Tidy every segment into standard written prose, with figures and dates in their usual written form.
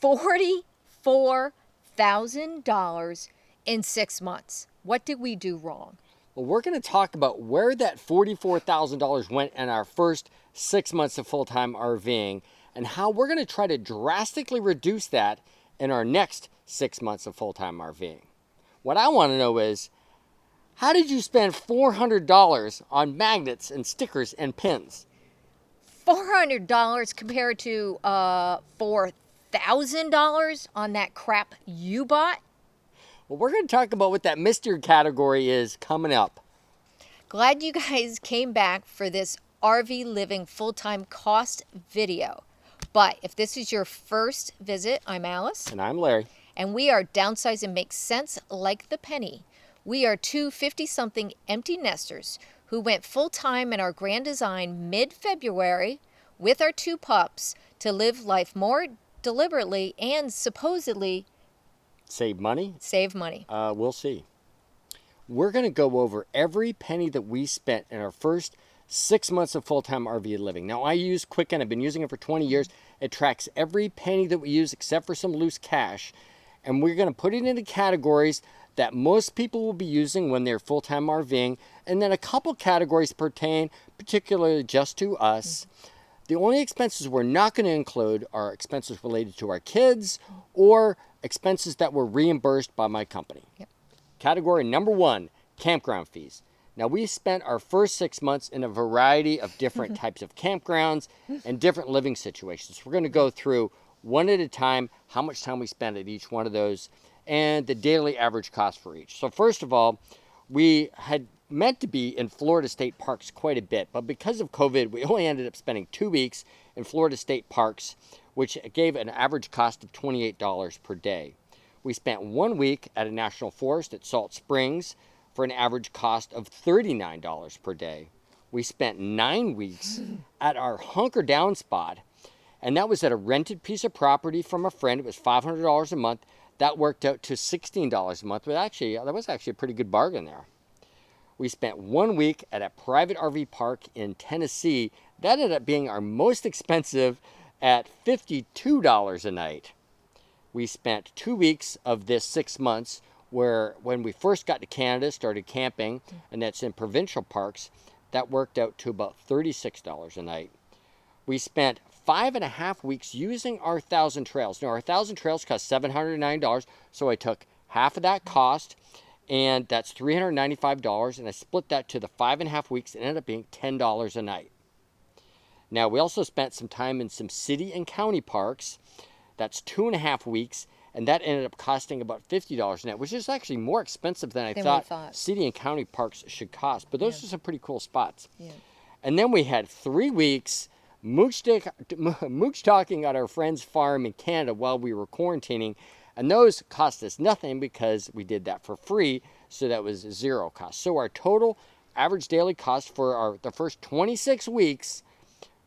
$44,000 in 6 months. What did we do wrong? Well, we're going to talk about where that $44,000 went in our first 6 months of full-time RVing and how we're going to try to drastically reduce that in our next 6 months of full-time RVing. What I want to know is, how did you spend $400 on magnets and stickers and pins? $400 compared to $4,000 on that crap you bought? Well, we're going to talk about what that mystery category is coming up. Glad you guys came back for this RV living full-time cost video. But if this is your first visit, I'm Alice. And I'm Larry. And we are Downsizing Makes Sense Like the Penny. We are two 50-something empty nesters who went full-time in our Grand Design mid-February with our 2 pups to live life more deliberately and supposedly save money. We'll see. We're going to go over every penny that we spent in our first 6 months of full-time RV living. Now, I use Quicken. I've been using it for 20 years. It tracks every penny that we use except for some loose cash. And we're going to put it into categories that most people will be using when they're full-time RVing. And then a couple categories pertain particularly just to us. The only expenses we're not going to include are expenses related to our kids or expenses that were reimbursed by my company. Yep. Category number 1, campground fees. Now, we spent our first 6 months in a variety of different types of campgrounds and different living situations. We're going to go through one at a time, how much time we spent at each one of those, and the daily average cost for each. So first of all, we had meant to be in Florida state parks quite a bit, but because of COVID, we only ended up spending 2 weeks in Florida state parks, which gave an average cost of $28 per day. We spent 1 week at a national forest at Salt Springs for an average cost of $39 per day. We spent 9 weeks at our hunker down spot, and that was at a rented piece of property from a friend. It was $500 a month. That worked out to $16 a month, but actually, that was actually a pretty good bargain there. We spent 1 week at a private RV park in Tennessee. That ended up being our most expensive at $52 a night. We spent 2 weeks of this 6 months where when we first got to Canada, started camping, and that's in provincial parks, that worked out to about $36 a night. We spent 5.5 weeks using our 1,000 trails. Now, our 1,000 trails cost $709, so I took half of that cost, and that's $395, and I split that to the 5.5 weeks. It ended up being $10 a night. Now, we also spent some time in some city and county parks. That's 2.5 weeks, and that ended up costing about $50 a night, which is actually more expensive than I thought city and county parks should cost. But those are some pretty cool spots. Yeah. And then we had 3 weeks mooch talking at our friend's farm in Canada while we were quarantining, and those cost us nothing because we did that for free, so that was 0 cost. So our total average daily cost for the first 26 weeks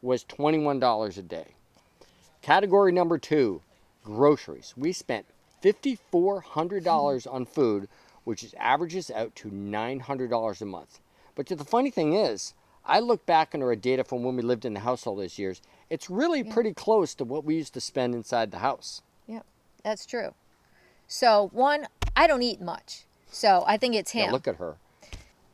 was $21 a day. Category number 2, groceries. We spent $5,400 on food, which averages out to $900 a month. But the funny thing is, I look back on our data from when we lived in the house all those years. It's really pretty close to what we used to spend inside the house. Yeah, that's true. So, one, I don't eat much, so I think it's him. Yeah, look at her.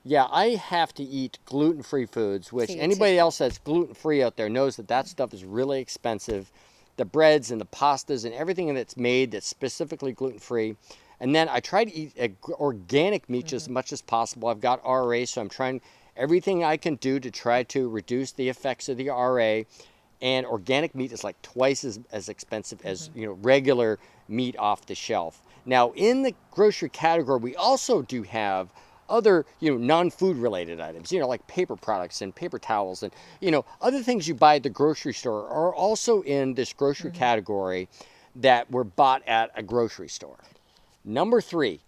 Yeah, I have to eat gluten-free foods, which anybody else that's gluten-free out there knows that stuff is really expensive. The breads and the pastas and everything that's made that's specifically gluten-free. And then I try to eat organic meat as much as possible. I've got RA, so I'm trying everything I can do to try to reduce the effects of the RA. And organic meat is like twice as expensive as regular meat off the shelf. Now, in the grocery category, we also do have other non-food related items, like paper products and paper towels and other things you buy at the grocery store are also in this grocery category that were bought at a grocery store. Number 3,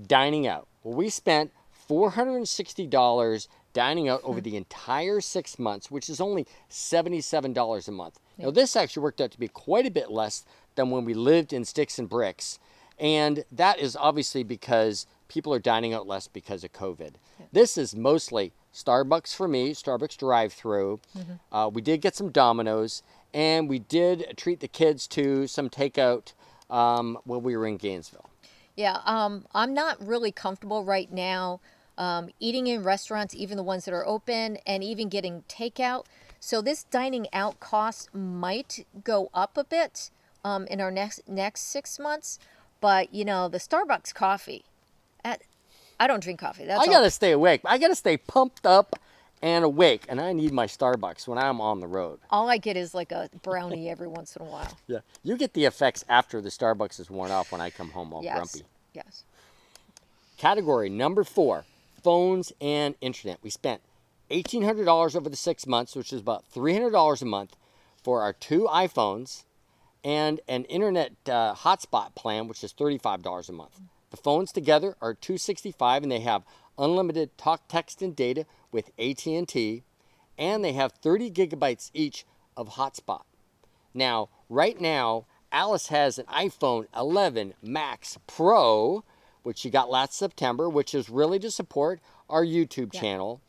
dining out. Well, we spent $460 dining out over the entire 6 months, which is only $77 a month. Now, this actually worked out to be quite a bit less than when we lived in sticks and bricks. And that is obviously because people are dining out less because of COVID. This is mostly Starbucks for me, Starbucks drive-through. We did get some Domino's, and we did treat the kids to some takeout while we were in Gainesville. Yeah, I'm not really comfortable right now eating in restaurants, even the ones that are open, and even getting takeout. So this dining out cost might go up a bit in our next 6 months. But you know, the Starbucks coffee, I don't drink coffee. That's I all. gotta stay awake. I gotta stay pumped up and awake, and I need my Starbucks when I'm on the road. All I get is like a brownie every once in a while. Yeah, you get the effects after the Starbucks is worn off when I come home all grumpy. Yes. Category number 4, phones and internet. We spent $1,800 over the 6 months, which is about $300 a month, for our 2 iPhones and an internet hotspot plan, which is $35 a month. The phones together are $265, and they have unlimited talk, text, and data with AT&T, and they have 30 gigabytes each of hotspot. Now, right now, Alice has an iPhone 11 Max Pro, which she got last September, which is really to support our YouTube channel.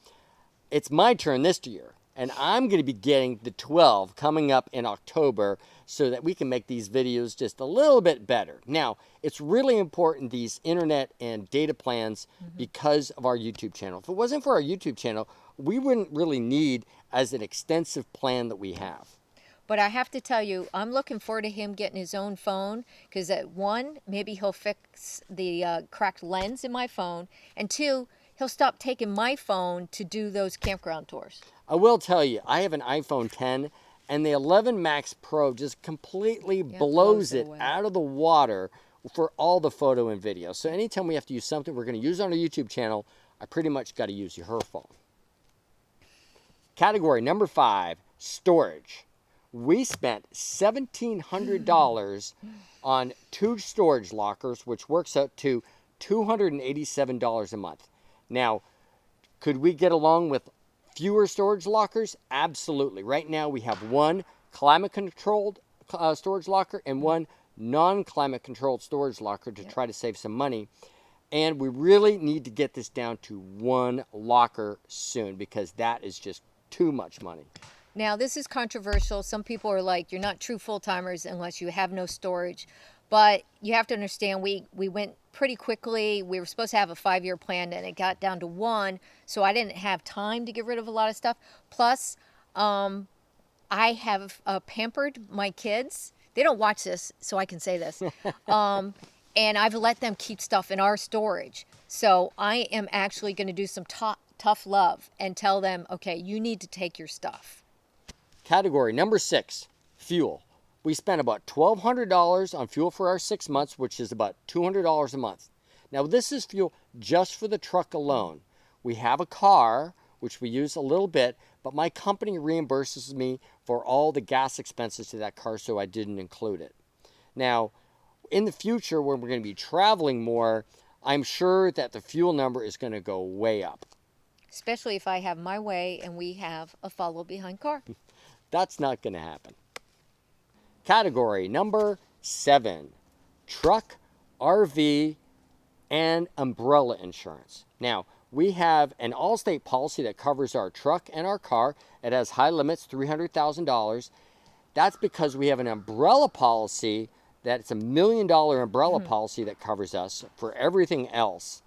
It's my turn this year, and I'm going to be getting the 12 coming up in October so that we can make these videos just a little bit better. Now, it's really important, these internet and data plans, because of our YouTube channel. If it wasn't for our YouTube channel, we wouldn't really need as an extensive plan that we have. But I have to tell you, I'm looking forward to him getting his own phone because at 1, maybe he'll fix the cracked lens in my phone, and 2, he'll stop taking my phone to do those campground tours. I will tell you, I have an iPhone 10, and the 11 Max Pro just completely blows it out of the water for all the photo and video. So anytime we have to use something we're going to use on our YouTube channel, I pretty much got to use her phone. Category number 5, storage. We spent $1,700 on 2 storage lockers, which works out to $287 a month. Now, could we get along with fewer storage lockers? Absolutely. Right now we have 1 climate-controlled storage locker and 1 non-climate-controlled storage locker to try to save some money. And we really need to get this down to 1 locker soon because that is just too much money. Now, this is controversial. Some people are like, you're not true full-timers unless you have no storage. But you have to understand, we went pretty quickly. We were supposed to have a 5-year plan, and it got down to 1. So I didn't have time to get rid of a lot of stuff. Plus, I have pampered my kids. They don't watch this, so I can say this. And I've let them keep stuff in our storage. So I am actually going to do some tough love and tell them, okay, you need to take your stuff. Category number 6, fuel. We spent about $1,200 on fuel for our 6 months, which is about $200 a month. Now, this is fuel just for the truck alone. We have a car, which we use a little bit, but my company reimburses me for all the gas expenses to that car, so I didn't include it. Now, in the future, when we're going to be traveling more, I'm sure that the fuel number is going to go way up. Especially if I have my way and we have a follow-behind car. That's not going to happen. Category number 7, truck, RV, and umbrella insurance. Now, we have an Allstate policy that covers our truck and our car. It has high limits, $300,000. That's because we have an umbrella policy that's $1 million umbrella policy that covers us for everything else.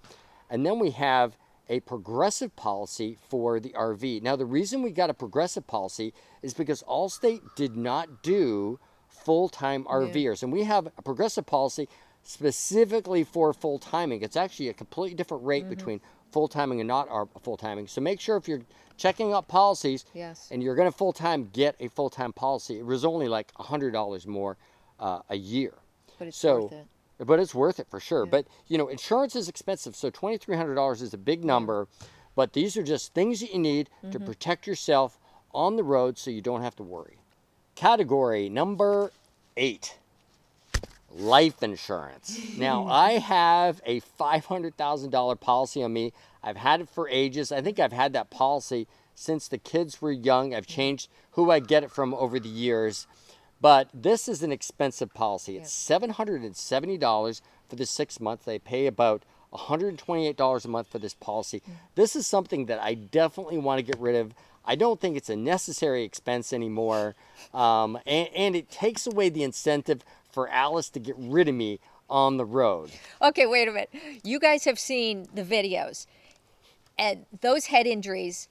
And then we have a progressive policy for the RV. Now, the reason we got a progressive policy is because Allstate did not do full-time RVers. And we have a progressive policy specifically for full-timing. It's actually a completely different rate between full-timing and not full-timing. So make sure if you're checking out policies and you're going to full-time, get a full-time policy. It was only like $100 more a year. But it's worth it. But it's worth it for sure. But, you know, insurance is expensive. So $2,300 is a big number. But these are just things that you need to protect yourself on the road so you don't have to worry. Category number 8, life insurance. Now, I have a $500,000 policy on me. I've had it for ages. I think I've had that policy since the kids were young. I've changed who I get it from over the years. But this is an expensive policy. It's $770 for the 6 months. They pay about $128 a month for this policy. This is something that I definitely want to get rid of. I don't think it's a necessary expense anymore. And it takes away the incentive for Alice to get rid of me on the road. Okay, wait a minute. You guys have seen the videos, and those head injuries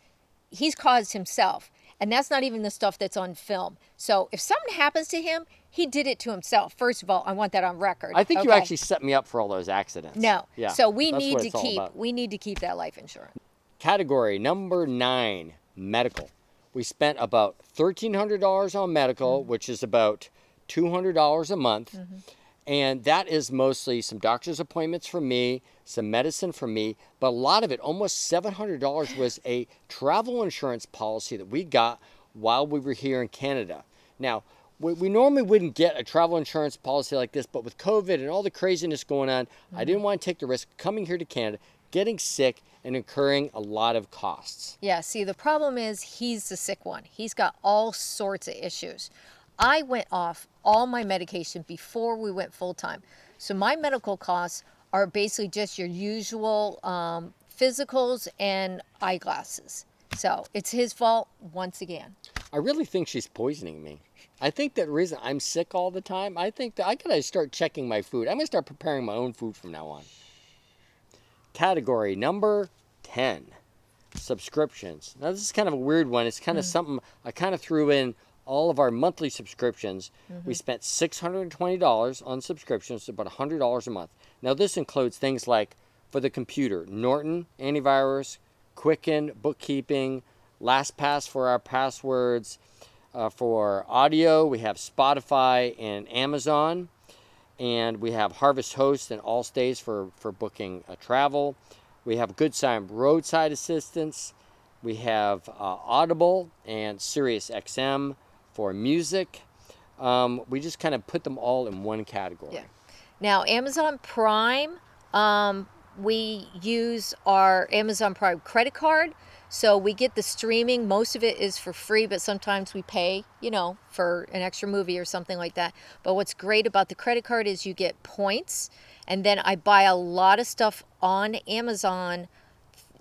he's caused himself. And that's not even the stuff that's on film. So if something happens to him, he did it to himself. First of all, I want that on record. I think you actually set me up for all those accidents. No. Yeah. So we that's need what to it's all keep about. we need to keep that life insurance. Category number 9, medical. We spent about $1,300 on medical, which is about $200 a month. And that is mostly some doctor's appointments for me, some medicine for me, but a lot of it, almost $700, was a travel insurance policy that we got while we were here in Canada. Now, we normally wouldn't get a travel insurance policy like this, but with COVID and all the craziness going on, I didn't want to take the risk of coming here to Canada, getting sick, and incurring a lot of costs. Yeah, see, the problem is he's the sick one. He's got all sorts of issues. I went off all my medication before we went full-time. So my medical costs are basically just your usual physicals and eyeglasses. So it's his fault once again. I really think she's poisoning me. I think that the reason I'm sick all the time, I think that I gotta start checking my food. I'm gonna start preparing my own food from now on. Category number 10, subscriptions. Now this is kind of a weird one. It's kind of something I kind of threw in all of our monthly subscriptions. We spent $620 on subscriptions, about $100 a month. Now this includes things like, for the computer, Norton antivirus, Quicken bookkeeping, LastPass for our passwords. For audio, we have Spotify and Amazon. And we have Harvest Host and All Stays for booking travel. We have Good Sign roadside assistance. We have Audible and Sirius XM for music. We just kind of put them all in one category. Yeah. Now, Amazon Prime, we use our Amazon Prime credit card. So we get the streaming. Most of it is for free, but sometimes we pay, for an extra movie or something like that. But what's great about the credit card is you get points. And then I buy a lot of stuff on Amazon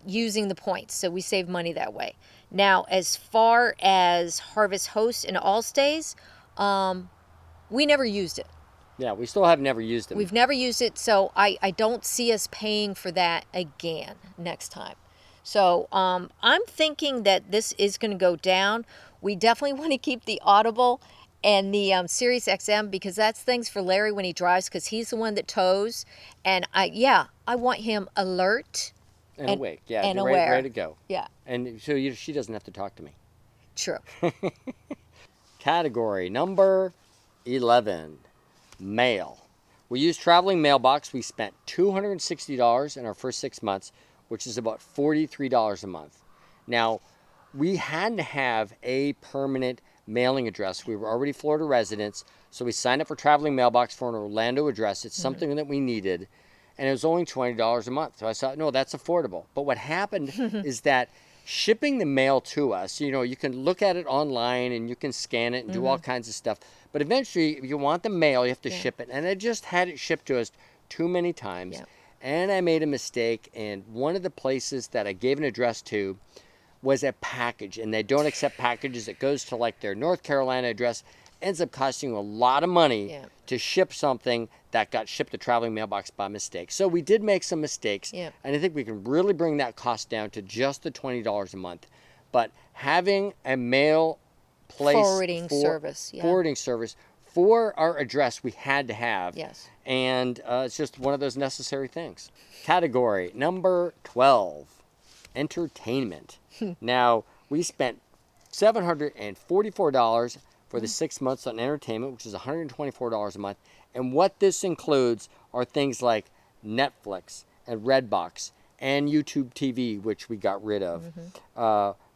using the points. So we save money that way. Now, as far as Harvest Host and All Stays, we never used it. Yeah, we still have never used them. We've never used it, so I don't see us paying for that again next time. So I'm thinking that this is going to go down. We definitely want to keep the Audible and the Sirius XM because that's things for Larry when he drives because he's the one that tows. And I want him alert. And awake, yeah, and ready, ready to go. Yeah. And so she doesn't have to talk to me. True. Category number 11, mail. We used traveling mailbox. We spent $260 in our first 6 months, which is about $43 a month. Now, we had to have a permanent mailing address. We were already Florida residents, so we signed up for traveling mailbox for an Orlando address. It's something that we needed, and it was only $20 a month. So I thought, no, that's affordable. But what happened is that shipping the mail to us, you can look at it online and you can scan it and do all kinds of stuff. But eventually, if you want the mail, you have to ship it. And I just had it shipped to us too many times. Yeah. And I made a mistake. And one of the places that I gave an address to was a package. And they don't accept packages. It goes to like their North Carolina address. Ends up costing you a lot of money to ship something that got shipped to traveling mailbox by mistake. So we did make some mistakes. Yeah. And I think we can really bring that cost down to just the $20 a month. But having a mail place Forwarding service for our address we had to have. Yes. And it's just one of those necessary things. Category number 12, entertainment. Now, we spent $744 for the 6 months on entertainment, which is $124 a month. And what this includes are things like Netflix and Redbox and YouTube TV, which we got rid of.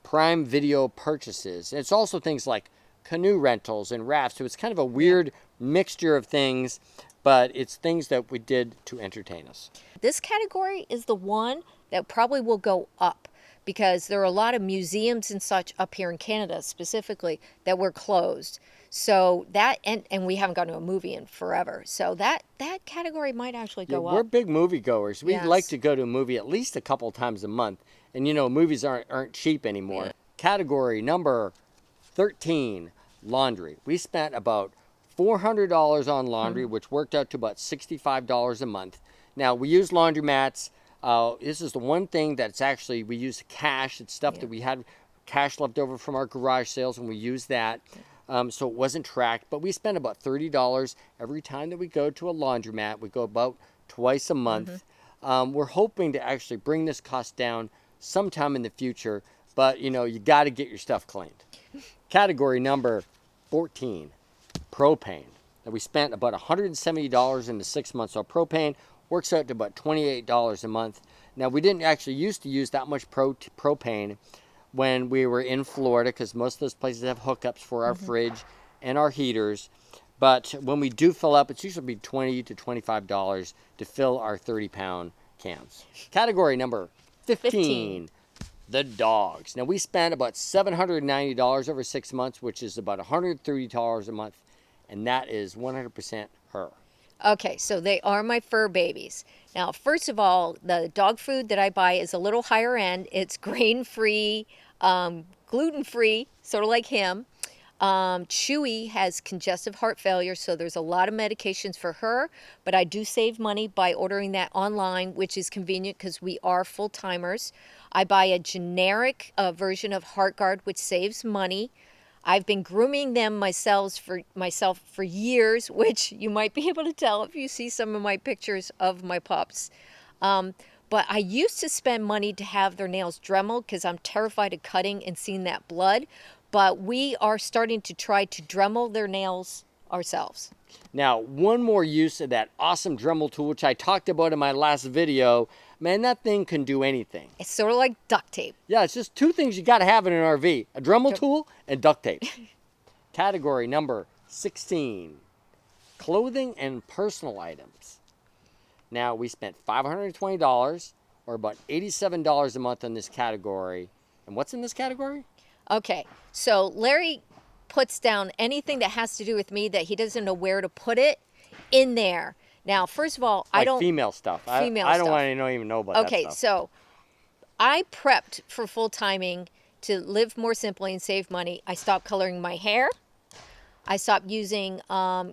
Prime Video purchases. It's also things like canoe rentals and rafts. So it's kind of a weird mixture of things, but it's things that we did to entertain us. This category is the one that probably will go up because there are a lot of museums and such up here in Canada specifically that were closed. So that, and we haven't gone to a movie in forever. So that category might actually go up. We're big movie goers. We Yes. like to go to a movie at least a couple times a month. And movies aren't cheap anymore. Yeah. Category number 13, laundry. We spent about $400 on laundry, which worked out to about $65 a month. Now, we use laundromats. This is the one thing that's actually, we use cash. It's stuff that we had cash left over from our garage sales, and we use that. So it wasn't tracked, but we spend about $30 every time that we go to a laundromat. We go about twice a month. We're hoping to actually bring this cost down sometime in the future, but you know, you got to get your stuff cleaned. Category number 14, propane. Now, we spent about $170 in the 6 months on propane. Works out to about $28 a month. Now, we didn't actually used to use that much propane when we were in Florida, because most of those places have hookups for our fridge and our heaters. But when we do fill up, it's usually $20 to $25 to fill our 30-pound cans. Category number 15, the dogs. Now, we spent about $790 over 6 months, which is about $130 a month, and that is 100% her. Okay, so they are my fur babies. Now, first of all, the dog food that I buy is a little higher end. It's grain-free, gluten-free, sort of like him. Chewy has congestive heart failure, so there's a lot of medications for her, but I do save money by ordering that online, which is convenient because we are full-timers. I buy a generic version of HeartGuard, which saves money. I've been grooming them myself for years, which you might be able to tell if you see some of my pictures of my pups. But I used to spend money to have their nails Dremeled because I'm terrified of cutting and seeing that blood. But we are starting to try to Dremel their nails ourselves. Now, one more use of that awesome Dremel tool, which I talked about in my last video. Man, that thing can do anything. It's sort of like duct tape. Yeah, it's just two things you got to have in an RV. A Dremel tool and duct tape. Category number 16, clothing and personal items. Now, we spent $520 or about $87 a month in this category. And what's in this category? Okay, so Larry puts down anything that has to do with me that he doesn't know where to put it in there. Now, first of all, I don't... female stuff. I don't want to even know about that stuff. Okay, so I prepped for full timing to live more simply and save money. I stopped coloring my hair. I stopped using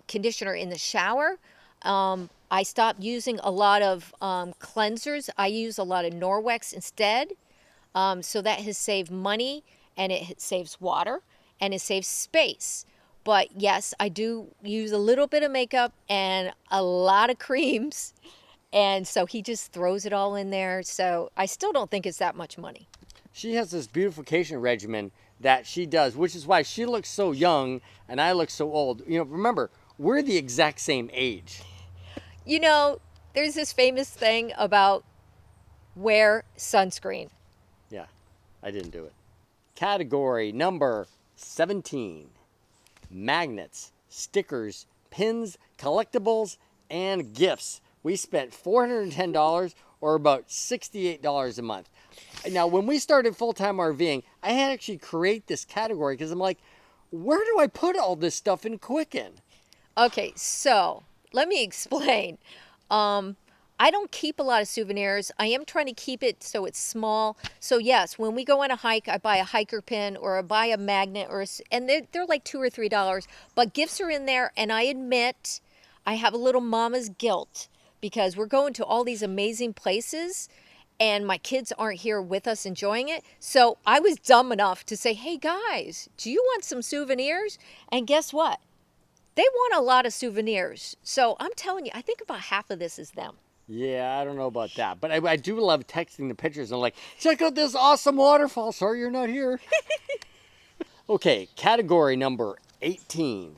conditioner in the shower. I stopped using a lot of cleansers. I use a lot of Norwex instead. So that has saved money, and it saves water, and it saves space. But yes, I do use a little bit of makeup and a lot of creams. And so he just throws it all in there. So I still don't think it's that much money. She has this beautification regimen that she does, which is why she looks so young and I look so old. You know, remember, we're the exact same age. You know, there's this famous thing about wear sunscreen. Yeah, I didn't do it. Category number 17. Magnets, stickers, pins, collectibles, and gifts. We spent $410 or about $68 a month. Now, when we started full-time RVing, I had to actually create this category because I'm like, where do I put all this stuff in Quicken? Okay, so let me explain. I don't keep a lot of souvenirs. I am trying to keep it so it's small. So yes, when we go on a hike, I buy a hiker pin or I buy a magnet, and they're like $2 or $3. But gifts are in there, and I admit I have a little mama's guilt because we're going to all these amazing places, and my kids aren't here with us enjoying it. So I was dumb enough to say, hey guys, do you want some souvenirs? And guess what? They want a lot of souvenirs. So I'm telling you, I think about half of this is them. Yeah, I don't know about that. But I do love texting the pictures. I'm like, check out this awesome waterfall. Sorry you're not here. Okay, category number 18,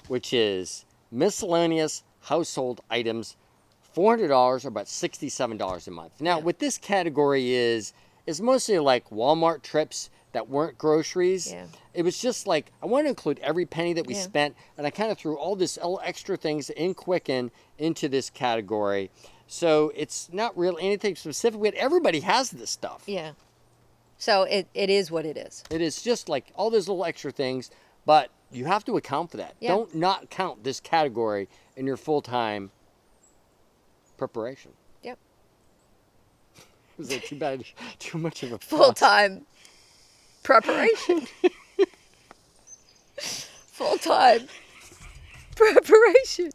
which is miscellaneous household items, $400 or about $67 a month. Now, what this category is mostly like Walmart trips that weren't groceries. Yeah. It was just like, I want to include every penny that we spent, and I kind of threw all this extra things in Quicken into this category. So it's not really anything specific, but everybody has this stuff. Yeah. So it is what it is. It is just like all those little extra things, but you have to account for that. Yeah. Don't not count this category in your full-time preparation. Yep. Was that too bad? Too much of a Full-time preparation. Full-time preparation.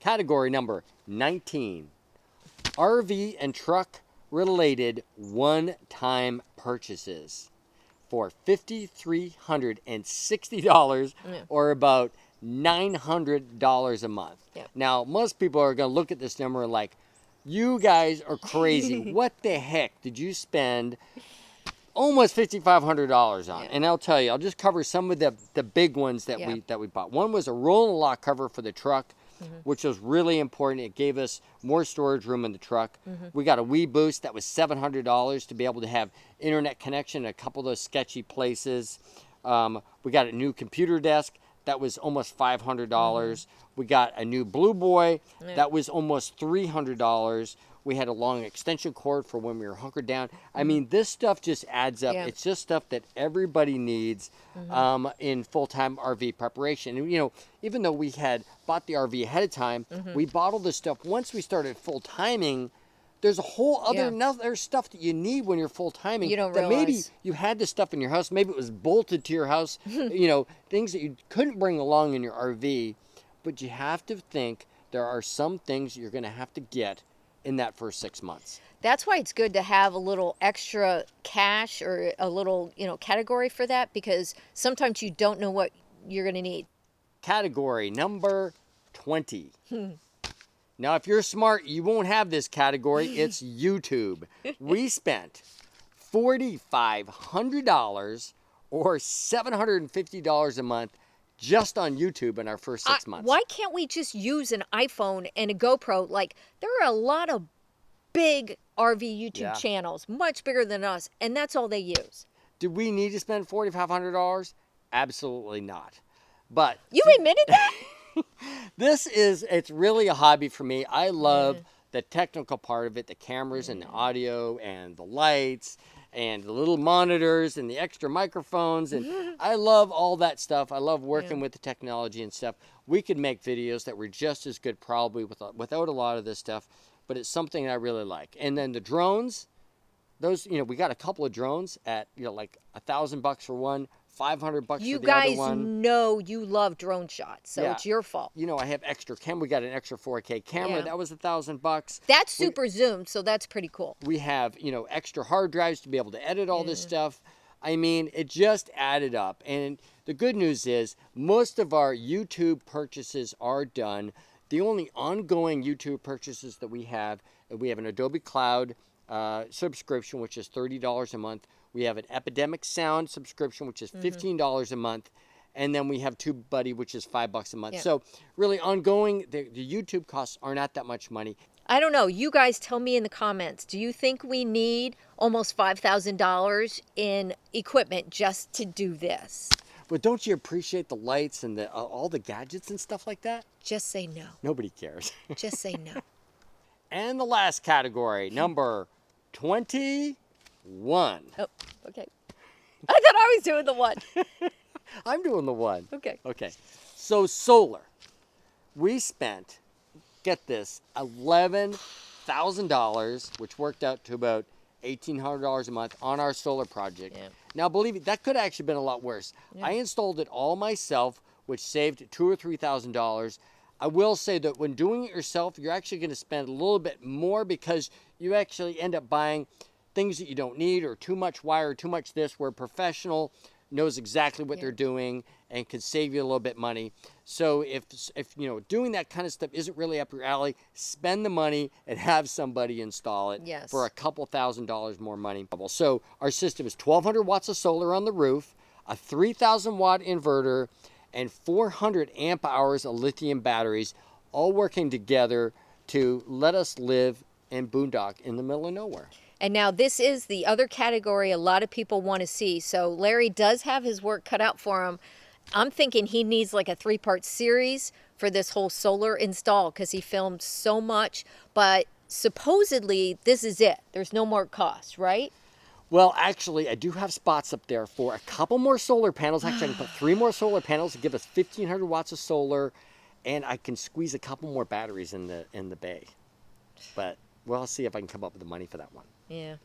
Category number 19, RV and truck related one-time purchases for $5,360 or about $900 a month. Yep. Now, most people are going to look at this number like, you guys are crazy. What the heck did you spend almost $5,500 on? Yeah. And I'll tell you, I'll just cover some of the big ones that we bought. One was a roll and lock cover for the truck, which was really important. It gave us more storage room in the truck. We got a Wii Boost that was $700 to be able to have internet connection in a couple of those sketchy places. We got a new computer desk that was almost $500. We got a new Blue Boy that was almost $300. We had a long extension cord for when we were hunkered down. I mean, this stuff just adds up. It's just stuff that everybody needs in full-time RV preparation. And, you know, even though we had bought the RV ahead of time, we bought all this stuff. Once we started full-timing, there's a whole other stuff that you need when you're full-timing. You don't that realize. Maybe you had this stuff in your house. Maybe it was bolted to your house. You know, things that you couldn't bring along in your RV. But you have to think there are some things you're going to have to get in that first 6 months. That's why it's good to have a little extra cash or a little, you know, category for that, because sometimes you don't know what you're going to need. Category number 20. Now, if you're smart, you won't have this category. It's YouTube. We spent $4,500 or $750 a month just on YouTube in our first 6 months. Why can't we just use an iPhone and a GoPro? Like, there are a lot of big RV YouTube channels, much bigger than us, and that's all they use. Did we need to spend $4,500? Absolutely not. But you admitted that? it's really a hobby for me. I love the technical part of it, the cameras and the audio and the lights and the little monitors and the extra microphones. And I love all that stuff. I love working with the technology and stuff. We could make videos that were just as good probably without a lot of this stuff, but it's something I really like. And then the drones, those, you know, we got a couple of drones at, you know, like $1,000 for one, $500 for the other one. You guys know you love drone shots, so it's your fault. You know, I have extra we got an extra 4K camera. That was $1,000. That's super zoomed, so that's pretty cool. We have, you know, extra hard drives to be able to edit all this stuff. I mean, it just added up. And the good news is most of our YouTube purchases are done. The only ongoing YouTube purchases that we have an Adobe Cloud subscription, which is $30 a month. We have an Epidemic Sound subscription, which is $15 a month. And then we have TubeBuddy, which is $5 a month. So really ongoing, the YouTube costs are not that much money. I don't know. You guys tell me in the comments. Do you think we need almost $5,000 in equipment just to do this? But don't you appreciate the lights and all the gadgets and stuff like that? Just say no. Nobody cares. Just say no. And the last category, number 21. Oh, okay. I thought I was doing the one. I'm doing the one. Okay. Okay. So solar. We spent, get this, $11,000, which worked out to about $1,800 a month on our solar project. Yeah. Now, believe me, that could have actually been a lot worse. Yeah. I installed it all myself, which saved $2,000 or $3,000. I will say that when doing it yourself, you're actually going to spend a little bit more because you actually end up buying things that you don't need or too much wire, too much this, where a professional knows exactly what they're doing and can save you a little bit money. So if you know, doing that kind of stuff isn't really up your alley, spend the money and have somebody install it for a couple $1,000s more money. So our system is 1,200 watts of solar on the roof, a 3,000 watt inverter, and 400 amp hours of lithium batteries, all working together to let us live in boondock in the middle of nowhere. And now this is the other category a lot of people want to see. So Larry does have his work cut out for him. I'm thinking he needs like a 3-part series for this whole solar install because he filmed so much. But supposedly this is it. There's no more cost, right? Well, actually, I do have spots up there for a couple more solar panels. Actually, I can put 3 more solar panels to give us 1,500 watts of solar, and I can squeeze a couple more batteries in the bay. But we'll see if I can come up with the money for that one. Yeah.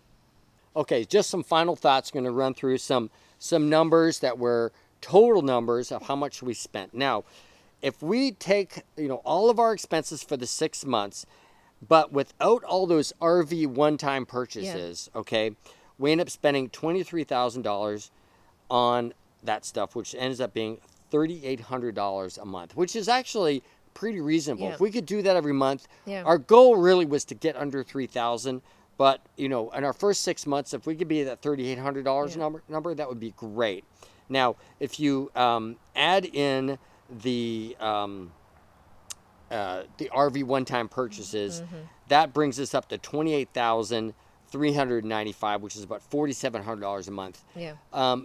Okay, just some final thoughts. Going to run through some numbers that were total numbers of how much we spent. Now, if we take, all of our expenses for the 6 months, but without all those RV one-time purchases, okay, we end up spending $23,000 on that stuff, which ends up being $3,800 a month, which is actually pretty reasonable. Yeah. If we could do that every month, Yeah. our goal really was to get under $3,000. But, in our first 6 months, if we could be at that $3,800 number, that would be great. Now, if you add in the RV one-time purchases, that brings us up to $28,395, which is about $4,700 a month. Yeah.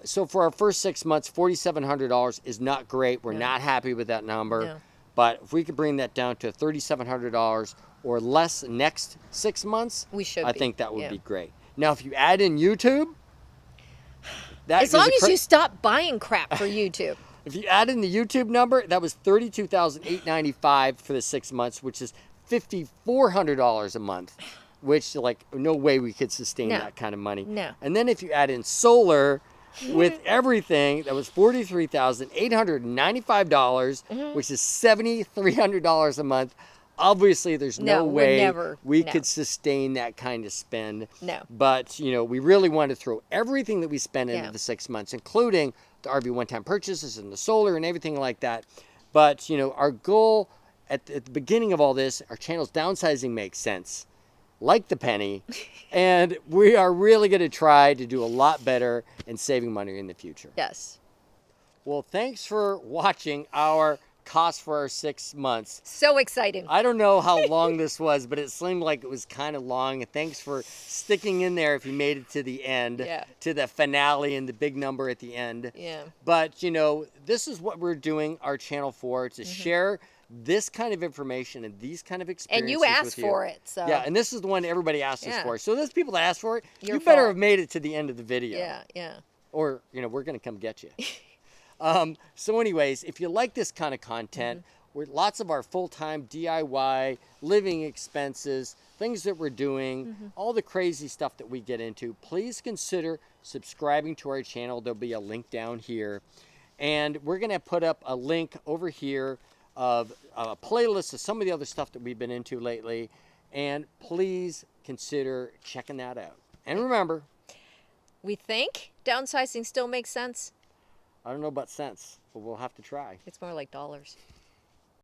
So for our first 6 months, $4,700 is not great. We're not happy with that number. No. But if we could bring that down to $3,700 or less next 6 months, I think that would be great. Now, if you add in YouTube, as long as you stop buying crap for YouTube. If you add in the YouTube number, that was $32,895 for the 6 months, which is $5,400 a month, which no way we could sustain that kind of money. No. And then if you add in solar with everything, that was $43,895, which is $7,300 a month. Obviously, there's no way we could sustain that kind of spend. No. But, we really want to throw everything that we spend into the 6 months, including the RV one-time purchases and the solar and everything like that. But, our goal at the beginning of all this, our channel's downsizing makes sense, like the penny. And we are really going to try to do a lot better in saving money in the future. Yes. Well, thanks for watching our cost for our 6 months. So exciting. I don't know how long this was, but it seemed like it was kind of long. Thanks for sticking in there if you made it to the end, to the finale and the big number at the end. Yeah. But, this is what we're doing our channel for, to share this kind of information and these kind of experiences. And you asked for it. So. Yeah, and this is the one everybody asked us for. So those people that asked for it, Your you better fault. have made it to the end of the video. Yeah. Or, we're going to come get you. So anyways, if you like this kind of content, with lots of our full-time DIY, living expenses, things that we're doing, all the crazy stuff that we get into, please consider subscribing to our channel. There'll be a link down here. And we're going to put up a link over here of a playlist of some of the other stuff that we've been into lately. And please consider checking that out. And remember, we think downsizing still makes sense. I don't know about cents, but we'll have to try. It's more like dollars.